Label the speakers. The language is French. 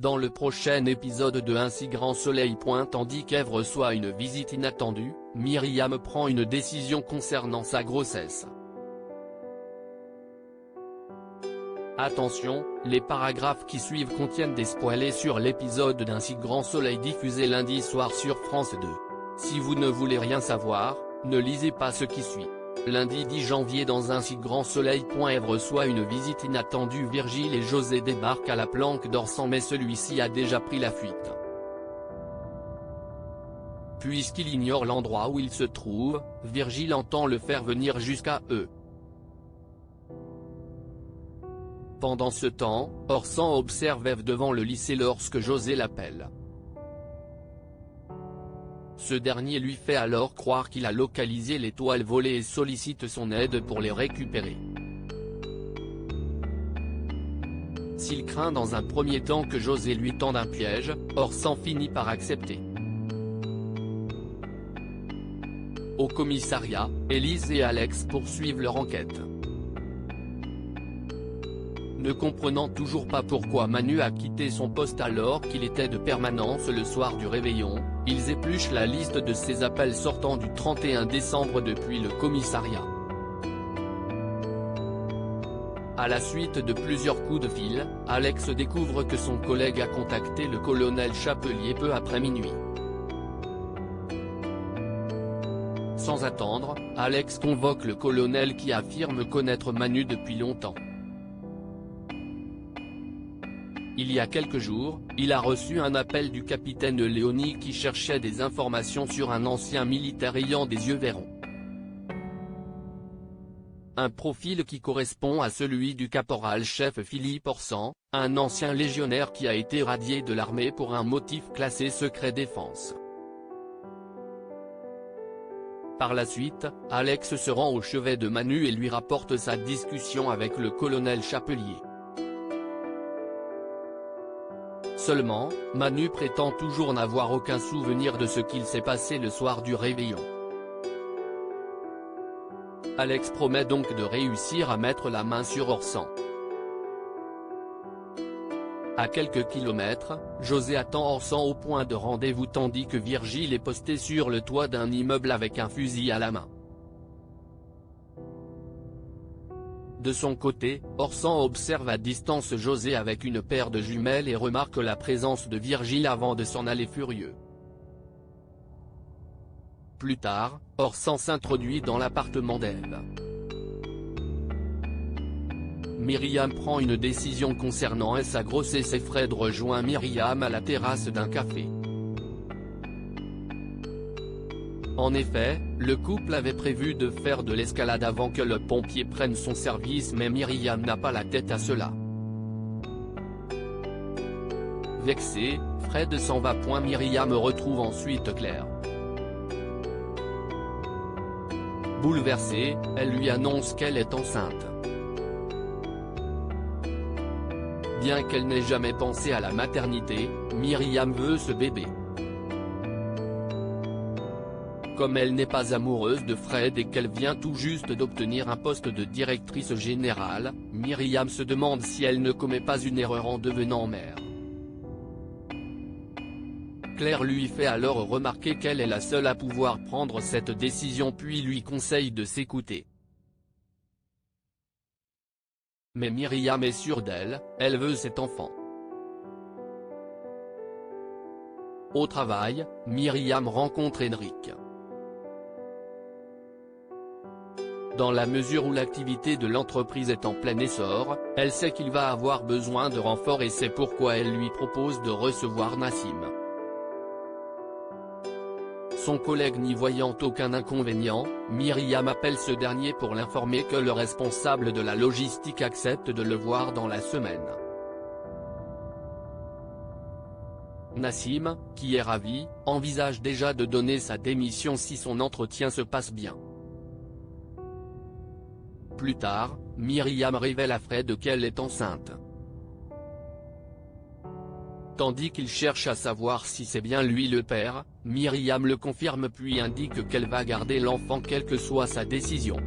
Speaker 1: Dans le prochain épisode de Un si grand soleil. Tandis qu'Ève reçoit une visite inattendue, Myriam prend une décision concernant sa grossesse. Attention, les paragraphes qui suivent contiennent des spoilers sur l'épisode d'Un si grand soleil diffusé lundi soir sur France 2. Si vous ne voulez rien savoir, ne lisez pas ce qui suit. Lundi 10 janvier dans Un si grand soleil. Ève reçoit une visite inattendue. Virgile et José débarquent à la planque d'Orsan mais celui-ci a déjà pris la fuite. Puisqu'il ignore l'endroit où il se trouve, Virgile entend le faire venir jusqu'à eux. Pendant ce temps, Orsan observe Ève devant le lycée lorsque José l'appelle. Ce dernier lui fait alors croire qu'il a localisé les toiles volées et sollicite son aide pour les récupérer. S'il craint dans un premier temps que José lui tende un piège, Orsan finit par accepter. Au commissariat, Élise et Alex poursuivent leur enquête. Ne comprenant toujours pas pourquoi Manu a quitté son poste alors qu'il était de permanence le soir du réveillon, ils épluchent la liste de ses appels sortant du 31 décembre depuis le commissariat. À la suite de plusieurs coups de fil, Alex découvre que son collègue a contacté le colonel Chapelier peu après minuit. Sans attendre, Alex convoque le colonel qui affirme connaître Manu depuis longtemps. Il y a quelques jours, il a reçu un appel du capitaine Léonie qui cherchait des informations sur un ancien militaire ayant des yeux verrons. Un profil qui correspond à celui du caporal-chef Philippe Orsan, un ancien légionnaire qui a été radié de l'armée pour un motif classé secret défense. Par la suite, Alex se rend au chevet de Manu et lui rapporte sa discussion avec le colonel Chapelier. Seulement, Manu prétend toujours n'avoir aucun souvenir de ce qu'il s'est passé le soir du réveillon. Alex promet donc de réussir à mettre la main sur Orsan. À quelques kilomètres, José attend Orsan au point de rendez-vous tandis que Virgile est posté sur le toit d'un immeuble avec un fusil à la main. De son côté, Orsan observe à distance José avec une paire de jumelles et remarque la présence de Virgile avant de s'en aller furieux. Plus tard, Orsan s'introduit dans l'appartement d'Ève. Myriam prend une décision concernant sa grossesse et Fred rejoint Myriam à la terrasse d'un café. En effet, le couple avait prévu de faire de l'escalade avant que le pompier prenne son service mais Myriam n'a pas la tête à cela. Vexée, Fred s'en va. Myriam retrouve ensuite Claire. Bouleversée, elle lui annonce qu'elle est enceinte. Bien qu'elle n'ait jamais pensé à la maternité, Myriam veut ce bébé. Comme elle n'est pas amoureuse de Fred et qu'elle vient tout juste d'obtenir un poste de directrice générale, Myriam se demande si elle ne commet pas une erreur en devenant mère. Claire lui fait alors remarquer qu'elle est la seule à pouvoir prendre cette décision puis lui conseille de s'écouter. Mais Myriam est sûre d'elle, elle veut cet enfant. Au travail, Myriam rencontre Henrik. Dans la mesure où l'activité de l'entreprise est en plein essor, elle sait qu'il va avoir besoin de renfort et c'est pourquoi elle lui propose de recevoir Nassim. Son collègue n'y voyant aucun inconvénient, Myriam appelle ce dernier pour l'informer que le responsable de la logistique accepte de le voir dans la semaine. Nassim, qui est ravi, envisage déjà de donner sa démission si son entretien se passe bien. Plus tard, Myriam révèle à Fred qu'elle est enceinte. Tandis qu'il cherche à savoir si c'est bien lui le père, Myriam le confirme puis indique qu'elle va garder l'enfant quelle que soit sa décision.